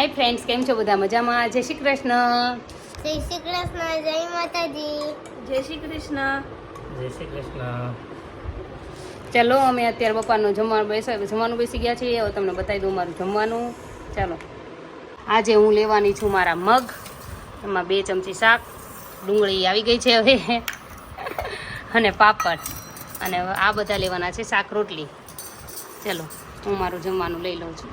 Hi friends, केम छो बधा मजामां? जय श्री कृष्ण। जय श्री कृष्ण, जय माताजी। जय श्री कृष्ण। जय श्री कृष्ण। चलो अमे अत्यारे बपारનું જમવાનું બેસી ગયા છીએ। હવે તમને બતાવી દઉં મારું જમવાનું। ચાલો, આજે હું લેવાની છું મારા મગ, એમાં 2 ચમચી શાક, ડુંગળી આવી ગઈ છે હવે, અને પાપડ, અને આ બધા લેવાના છે શાક રોટલી। ચલો હું મારું જમવાનું લઈ લઉં છું।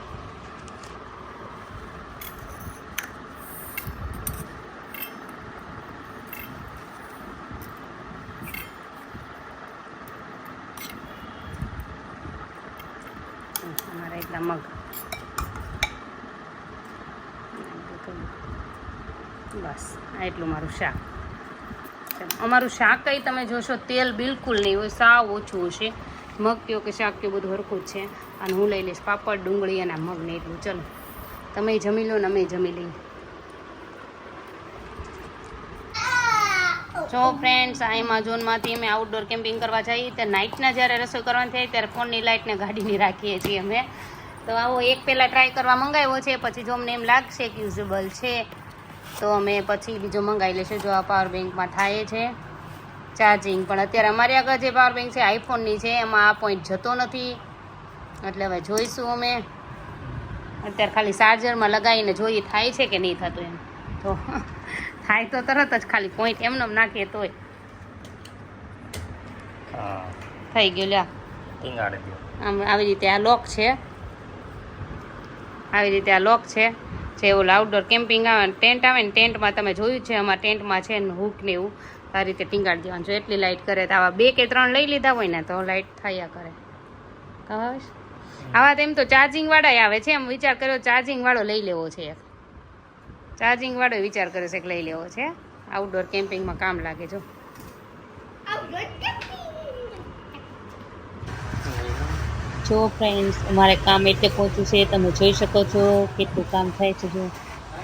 અમારા એટલા મગ, બસ આ એટલું મારું શાક। અમારું શાક કંઈ તમે જોશો તેલ બિલકુલ નહીં હોય, સાવ ઓછું હશે। મગ કયો કે શાક કયો બધું હરખું જ છે। અને હું લઈ લઈશ પાપડ, ડુંગળી અને મગ ને એટલું। ચલો તમે જમી લો ને અમે જમી લઈએ। જો ફ્રેન્ડ્સ, આ એમેઝોનમાંથી અમે આઉટડોર કેમ્પિંગ કરવા જઈએ ત્યારે નાઇટના જ્યારે રસોઈ કરવાની થાય ત્યારે ફોનની લાઇટને ગાડીની રાખીએ છીએ અમે। તો આવો એક પહેલાં ટ્રાય કરવા મંગાવ્યો છે, પછી જો અમને એમ લાગશે કે યુઝેબલ છે તો અમે પછી બીજો મંગાવી લઈશું। જો આ પાવર બેંકમાં થાય છે ચાર્જિંગ, પણ અત્યારે અમારી આગળ જે પાવર બેંક છે આઈફોનની છે, એમાં આ પોઈન્ટ જતો નથી, એટલે હવે જોઈશું અમે। અત્યારે ખાલી ચાર્જરમાં લગાવીને જોઈએ થાય છે કે નહીં થતું એમ। તો થાય તો તરત જ ખાલી પોઈન્ટ એમને નાખીએ તોય થઈ ગયું। લ્યા આમ આવી રીતે આ લોક છે, આવી રીતે આ લોક છે। જે ઓલું આઉટડોર કેમ્પિંગ આવે ને ટેન્ટ આવે ને, ટેન્ટમાં તમે જોયું છે અમારા ટેન્ટમાં છે ને હૂક ને એવું, આ રીતે ટીંગાડી દેવાનું। જો એટલી લાઇટ કરે તો આવા 2 કે 3 લઈ લીધા હોય ને તો લાઇટ થયા કરે। ખબર આવા તેમ તો ચાર્જિંગવાળા આવે છે, એમ વિચાર કર્યો ચાર્જિંગવાળો લઈ લેવો છે। ચાર્જિંગવાળો વિચાર કરે છે કે લઈ લેવો છે, આઉટડોર કેમ્પિંગમાં કામ લાગે। જો ફ્રેન્ડ્સ, અમારે કામ એટલે પહોંચ્યું છે, તમે જોઈ શકો છો કેટલું કામ થાય છે। જો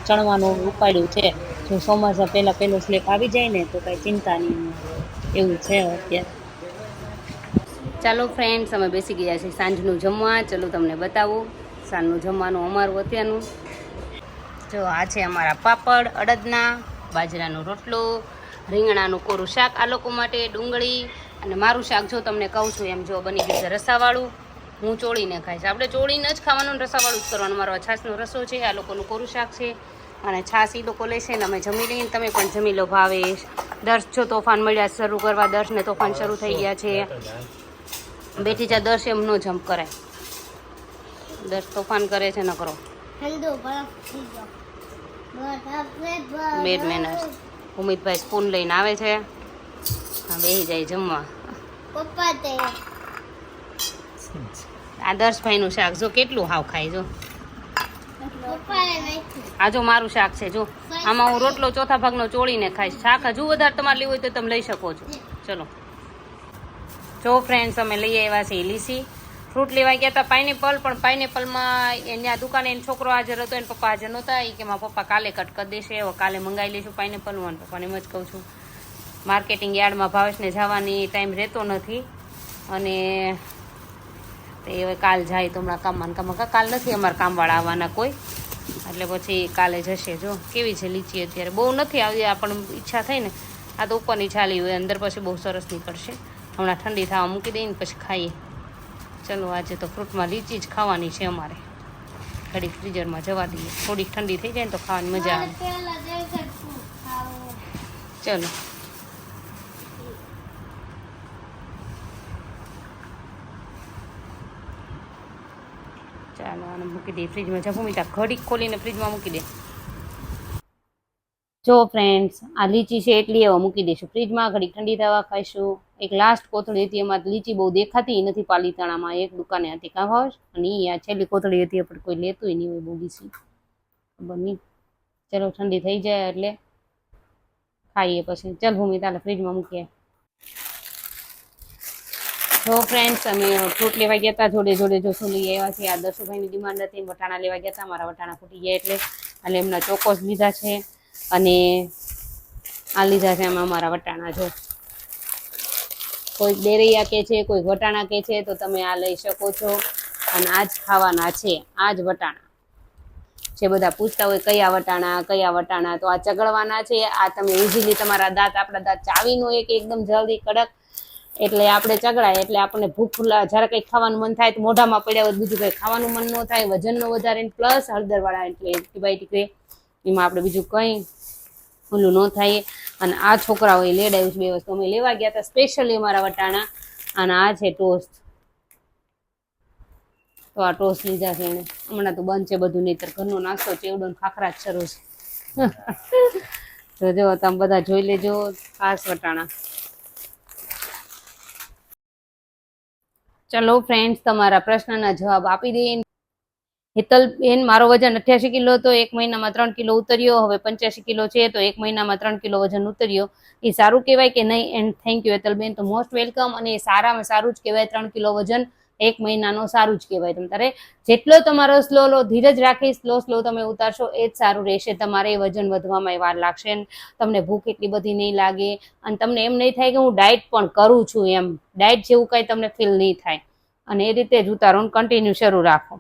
ચણવાનું ઉપાડ્યું છે, જો ચોમાસા પહેલાં પહેલો સ્લેપ આવી જાય ને તો કાંઈ ચિંતા નહીં, એવું છે અત્યારે। ચાલો ફ્રેન્ડ્સ, અમે બેસી ગયા છીએ સાંજનું જમવા। ચલો તમને બતાવું સાંજનું જમવાનું અમારું અત્યારનું। જો આ છે અમારા પાપડ અડદના, બાજરાનો રોટલો, રીંગણાનું કોરું શાક આ લોકો માટે, ડુંગળી, અને મારું શાક જો તમને કહું છું એમ જો બની ગયું છે રસાવાળું। હું ચોળીને ખાઈશ, આપણે ચોળીને જ ખાવાનું, રસાવાળું જ કરવાનું। મારો છાશનો રસો છે, આ લોકોનું કોરું શાક છે, અને છાશ એ લોકો લેશે ને અમે જમી લઈને। તમે પણ જમી લો ભાવેશ। દર્શ જો તોફાન મળ્યા શરૂ કરવા, દર્શને તોફાન શરૂ થઈ ગયા છે। બેઠી જા દર્શ, એમ નો જમ્પ કરાય, દર્શ તોફાન કરે છે ન કરો। Bed manners. ઉમિતભાઈ સ્પૂન લઈને આવે છે, બેસી જાય જમવા। પપ્પા તે આ દર્શભાઈનું શાક જો કેટલું હાવ ખાય। જો પપ્પાએ નાખ્યું। આ જો મારું શાક છે, જો આમાં હું રોટલો ચોથા ભાગનો ચોળીને ખાઈશ। શાક હજુ વધારે તમારે લેવું હોય તો તમે લઈ શકો છો। ચલો જો ફ્રેન્ડ્સ, અમે લઈ આવ્યા છીએ લીસી। ફ્રૂટ લેવા ગયા હતા પાઇનેપલ, પણ પાઇનેપલમાં એના દુકાને એનો છોકરો હાજર હતો, એને પપ્પા હાજર નહોતા, એ કે મારા પપ્પા કાલે કટ કરી દેશે, હવે કાલે મંગાવી લઈશું પાઇનેપલ। હું પપ્પાને એમ જ કહું છું, માર્કેટિંગ યાર્ડમાં ભાવેશને જવાની ટાઈમ રહેતો નથી, અને તે હવે કાલ જાય તો હમણાં કામમાં કાલ નથી અમારા કામવાળા આવવાના કોઈ, એટલે પછી કાલે જશે। જો કેવી છે લીચી, અત્યારે બહુ નથી આવી, આપણને ઈચ્છા થઈ ને, આ તો ઉપરની છાલી હોય, અંદર પછી બહુ સરસ નીકળશે। હમણાં ઠંડી થવા મૂકી દઈને પછી ખાઈએ। ચલો આજે તો ફ્રૂટમાં લીચી જ ખાવાની છે અમારે, ઘડી ફ્રીઝરમાં જવા દઈએ, થોડીક ઠંડી થઈ જાય ને તો ખાવાની મજા આવે। ચલો ચાલો આને મૂકી દઈએ ફ્રીજમાં। ભૂમિતા ઘડીક ખોલીને ફ્રીજમાં મૂકી દે। જો ફ્રેન્ડ્સ, આ લીચી છે એટલી એવા મૂકી દઈશું ફ્રીજમાં, ઘડીક ઠંડી થવા ખાઈશું। એક લાસ્ટ કોથળી હતી, એમાં લીચી બહુ દેખાતી નથી પાલીતાણામાં, એક દુકાને હતી કાં ભાવ, અને એ આ છેલ્લી કોથળી હતી, પણ કોઈ લેતું નહીં હોય બહુ લીચી, ખબર નહીં। ચલો ઠંડી થઈ જાય એટલે ખાઈએ પછી। ચાલ ભૂમિ તાલે ફ્રીજમાં મૂકીએ। જો ફ્રેન્ડ્સ, અમે ફ્રૂટ લેવા ગયા હતા, જોડે જોડે જો શું લઈ આવ્યા છીએ। આ દર્શુભાઈની ડિમાન્ડ હતી, વટાણા લેવા ગયા હતા, મારા વટાણા ફૂટી ગયા એટલે એમના ચોકોસ લીધા છે, અને આ લીધા છે અમે અમારા વટાણા। જો કોઈ ડેરૈયા કે છે, કોઈ વટાણા કે છે, તો તમે આ લઈ શકો છો, અને આ જ ખાવાના છે, આ જ વટાણા। જે બધા પૂછતા હોય કયા વટાણા, તો આ ચગળવાના છે. આ તમે ઇઝીલી તમારા દાંત, આપણા દાંત ચાવી નો એક એકદમ જલ્દી કડક, એટલે આપણે ચગડાય એટલે આપણને ભૂખ જરા કંઈ ખાવાનું મન થાય તો મોઢામાં પડ્યા હોય બીજું કંઈ ખાવાનું મન ન થાય, વજન નો વધારે, પ્લસ હળદરવાળા એટલે એન્ટીબાયોટિક એમાં આપણે બીજું કંઈ ઓલું ન થાય. અને આ છોકરાઓએ લેડાયું છે 2 વસ્તુ. અમે લેવા ગયા હતા સ્પેશિયલી અમારા વટાણા, અને આ છે ટોસ્ટ. તો આ ટોસ્ટ લીધા છે એને. હમણાં તો બંધ છે બધું, નહીતર ઘરનો નાસ્તો ચેવડો ને ખાખરા જ શરૂ છે. તો જો તમે બધા જોઈ લેજો ખાસ વટાણા. ચલો ફ્રેન્ડ્સ, તમારા પ્રશ્નના જવાબ આપી દઈએ. હેતલબેન, મારો વજન 88 કિલો હતો, 1 મહિનામાં 3 કિલો ઉતર્યો. હવે 85 કિલો છે, તો 1 મહિનામાં 3 કિલો વજન ઉતર્યો. એ સારું કહેવાય કે નહીં? And thank you Hetalben. તો મોસ્ટ વેલકમ. અને એ સારામાં સારું જ કહેવાય. 3 કિલો વજન 1 મહિનાનો સારું જ કહેવાય. તમારે જેટલો તમારો સ્લો ધીરજ રાખી સ્લો તમે ઉતારશો એ જ સારું રહેશે. તમારે વજન વધવામાં વાર લાગશે, તમને ભૂખ એટલી બધી નહીં લાગે, અને તમને એમ નહીં થાય કે હું ડાયટ પણ કરું છું. એમ ડાયટ જેવું કાંઈ તમને ફીલ નહીં થાય. અને એ રીતે જ ઉતારો કન્ટિન્યુ શરૂ રાખો.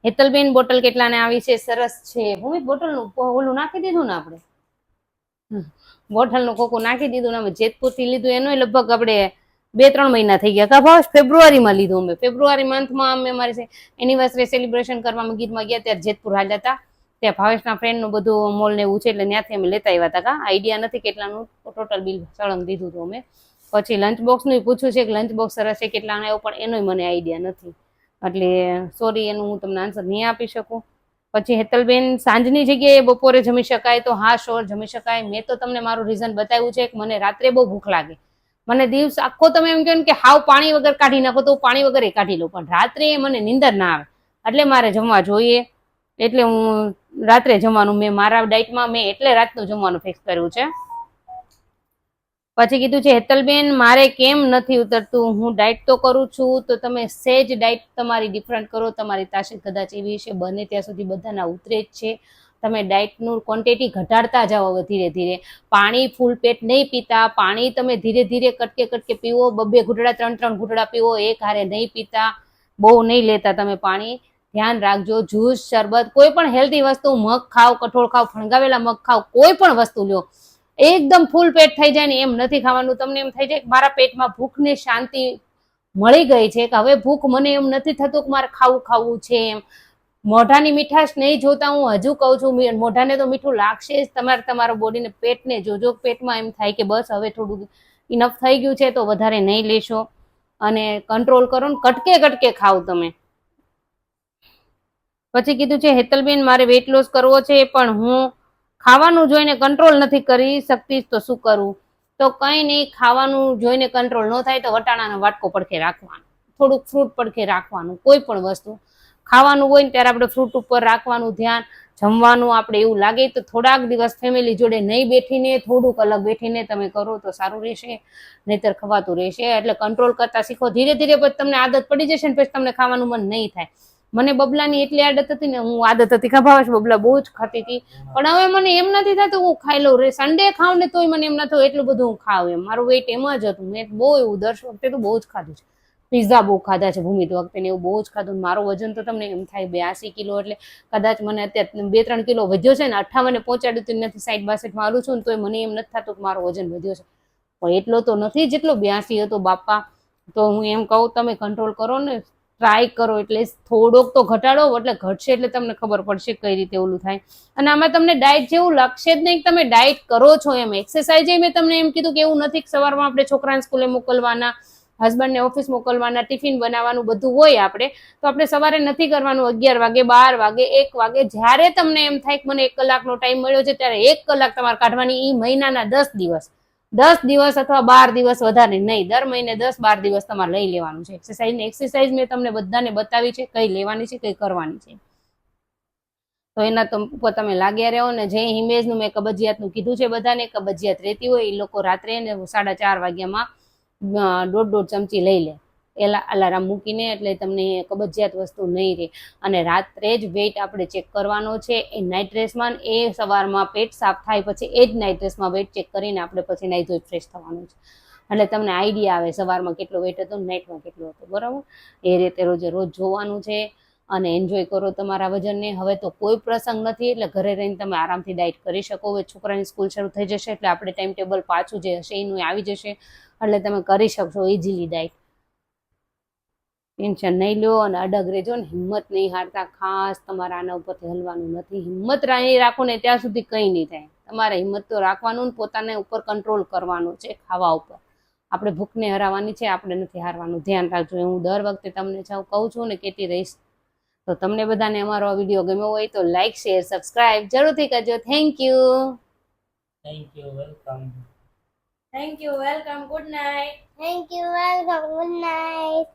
હેતલબેન, બોટલ કેટલાને આવી છે? સરસ છે. ભૂમિ, બોટલનું ઓલું નાખી દીધું ને આપણે? બોટલનું ખોખું નાખી દીધું ને. અમે જેતપુરથી લીધું એનું લગભગ આપણે 2-3 મહિના થઈ ગયા. કા ભાવ? ફેબ્રુઆરીમાં લીધું અમે. ફેબ્રુઆરી મંથમાં અમે અમારી એનિવર્સરી સેલિબ્રેશન કરવામાં ગીરમાં ગયા ત્યારે જેતપુર હાલ્યા હતા. ત્યાં ભાવેશના ફ્રેન્ડનું બધું મોલ ને એવું છે, એટલે ત્યાંથી અમે લેતા આવ્યા હતા. કા આઈડિયા નથી કેટલાનું ટોટલ બિલ સળંગ દીધું હતું અમે. પછી લંચ બોક્સનું પૂછ્યું છે કે લંચ બોક્સ સરસ છે, કેટલાનો આવ્યો, પણ એનોય મને આઈડિયા નથી, એટલે સોરી, એનું હું તમને આન્સર નહીં આપી શકું. પછી હેતલબેન, સાંજની જગ્યાએ બપોરે જમી શકાય? તો હા શ્યોર જમી શકાય. મેં તો તમને મારું રીઝન બતાવ્યું છે કે મને રાત્રે બહુ ભૂખ લાગે. મને દિવસ આખો તમે એમ કહો કે હાવ પાણી વગર કાઢી નાખો તો પાણી વગર એ કાઢી લઉં, પણ રાત્રે મને નીંદર ના આવે, એટલે મારે જમવા જોઈએ. એટલે હું રાત્રે જમવાનું મારા ડાયટમાં મેં એટલે રાતનું જમવાનું ફિક્સ કર્યું છે. પછી કીધું છે હેતલબેન, મારે કેમ નથી ઉતરતું? હું ડાયટ તો કરું છું. તો તમે સેજ ડાયટ તમારી ડિફરન્ટ કરો. તમારી તાસીર કદાચ એવી છે, બને ત્યાં સુધી બધાના ઉતરે જ છે. તમે ડાયટનું ક્વોન્ટિટી ઘટાડતા જાઓ હવે ધીરે ધીરે. પાણી ફૂલ પેટ નહીં પીતા. પાણી તમે ધીરે ધીરે કટકે પીવો. 2 ઘૂંટડા 3 ઘૂંટડા પીવો. એક હારે નહીં પીતા. બહુ નહીં લેતા તમે પાણી. ધ્યાન રાખજો. જ્યુસ, શરબત, કોઈ પણ હેલ્ધી વસ્તુ, મગ ખાઓ, કઠોળ ખાઓ, ફણગાવેલા મગ ખાઓ, કોઈ પણ વસ્તુ લ્યો, એકદમ ફૂલ પેટ થઈ જાય ને એમ નથી ખાવાનું. તમને એમ થઈ જાય કે મારા પેટમાં ભૂખની શાંતિ મળી ગઈ છે, કે હવે ભૂખ મને એમ નથી થતું કે મારે ખાવું છે એમ. મોઢાની મીઠાશ નહીં જોતા. હું હજુ કહું છું, મોઢાને તો મીઠું લાગશે જ. તમારા બોડીને, પેટને જોજો. પેટમાં એમ થાય કે બસ હવે થોડું ઇનફ થઈ ગયું છે, તો વધારે નહીં લેશો. અને કંટ્રોલ કરો ને કટકે ખાવ તમે. પછી કીધું છે હેતલબેન, મારે વેઇટ લોસ કરવો છે, પણ હું ખાવાનું જોઈને કંટ્રોલ નથી કરી શકતી, તો શું કરું? તો કંઈ નહીં, ખાવાનું જોઈને કંટ્રોલ ન થાય તો વટાણાનો વાટકો પડખે રાખવાનો, થોડુંક ફ્રૂટ પડખે રાખવાનું. કોઈ પણ વસ્તુ ખાવાનું હોય ને ત્યારે આપણે ફ્રૂટ ઉપર રાખવાનું ધ્યાન. જમવાનું આપણે એવું લાગે તો થોડાક દિવસ ફેમિલી જોડે નહીં બેઠીને, થોડુંક અલગ બેઠીને તમે કરો તો સારું રહેશે, નહીતર ખવાતું રહેશે. એટલે કંટ્રોલ કરતા શીખો ધીરે ધીરે. પછી તમને આદત પડી જશે ને પછી તમને ખાવાનું મન નહીં થાય. મને બબલાની એટલી આદત હતી ને, હું આદત હતી ખબર છે, બબલા બહુ જ ખાતી હતી, પણ હવે મને એમ નથી થતું હું ખાઈ લઉં. સન્ડે ખાવ ને તોય મને એમ ન થયું એટલું બધું હું ખાવ એમ. મારું વેઇટ એમ જ હતું. મેં બહુ એવું દર વખતે તો બહુ જ ખાધું છે. પિઝા બહુ ખાધા છે ભૂમિ તો વખતે, એવું બહુ જ ખાધું. મારો વજન તો તમને એમ થાય 82 કિલો, એટલે કદાચ મને અત્યારે 2-3 કિલો વધ્યો છે ને. 58 પહોંચાડ્યું તો નથી, 60-62 માં આલું છું ને, તોય મને એમ નથી થતું કે મારો વજન વધ્યો છે. પણ એટલો તો નથી જેટલો 82 હતો બાપા. તો હું એમ કહું, તમે કંટ્રોલ કરો ને, ટ્રાય કરો. એટલે થોડોક તો ઘટાડો, એટલે ઘટશે એટલે તમને ખબર પડશે કઈ રીતે ઓલું થાય. અને આમાં તમને ડાયટ જેવું લાગશે જ નહીં કે તમે ડાયટ કરો છો એમ. એક્સરસાઇઝ મેં તમને એમ કીધું કે એવું નથી કે સવારમાં આપણે છોકરાને સ્કૂલે મોકલવાના, હસબન્ડને ઓફિસ મોકલવાના, ટિફિન બનાવવાનું બધું હોય આપણે, તો આપણે સવારે નથી કરવાનું. 11 વાગે, 12 વાગે, 1 વાગે, જ્યારે તમને એમ થાય કે મને 1 કલાકનો ટાઈમ મળ્યો છે, ત્યારે 1 કલાક તમારે કાઢવાની. એ મહિનાના 10 દિવસ અથવા 12 દિવસ, વધારે નહીં. દર મહિને 10-12 દિવસ તમારે લઈ લેવાનું છે એક્સરસાઇઝ મેં તમને બધાને બતાવી છે, કઈ લેવાની છે, કઈ કરવાની છે. તો એના ઉપર તમે લાગ્યા રહો ને. જે હિમેજનું મેં કબજિયાતનું કીધું છે બધાને, કબજિયાત રહેતી હોય એ લોકો રાત્રે ને 4:30 વાગ્યામાં 1.5 ચમચી લઈ લે અલાર્મ મૂકીને, એટલે તમને કબજિયાત વસ્તુ નહીં રહે. અને રાત્રે જ વેઇટ આપણે ચેક કરવાનો છે. એ નાઇટ ડ્રેસમાં, એ સવારમાં પેટ સાફ થાય પછી એ જ નાઇટ ડ્રેસમાં વેઇટ ચેક કરીને આપણે પછી નાઈ ધોઈ ફ્રેશ થવાનું છે. એટલે તમને આઈડિયા આવે સવારમાં કેટલો વેઇટ હતો, નાઇટમાં કેટલો હતો, બરાબર? એ રીતે રોજ જોવાનું છે. અને એન્જોય કરો તમારા વજનને. હવે તો કોઈ પ્રસંગ નથી એટલે ઘરે રહીને તમે આરામથી ડાયટ કરી શકો. હવે છોકરાની સ્કૂલ શરૂ થઈ જશે એટલે આપણે ટાઈમ ટેબલ પાછું જે હશે એનું આવી જશે એટલે તમે કરી શકશો ઇઝીલી ડાયટ. ટેન્શન નહીં લો અને અડગ રહેજો ને, હિંમત નહીં હારતા. ખાસ તમારે આના ઉપરથી હલવાનું નથી. હિંમત રાખો ને ત્યાં સુધી કંઈ નહીં થાય. તમારે હિંમત તો રાખવાનું ને પોતાને ઉપર કંટ્રોલ કરવાનું છે ખાવા ઉપર. આપણે ભૂખને હરાવવાની છે, આપણે નથી હારવાનું. ધ્યાન રાખજો. હું દર વખતે તમને કહું છું ને કહેતી રહીશ. તો તમને બધાને અમારો આ વિડીયો ગમ્યો હોય તો લાઈક શેર સબસ્ક્રાઇબ જરૂરથી કરજો. Thank you. Thank you, welcome. Thank you, welcome, good night. Thank you welcome good night.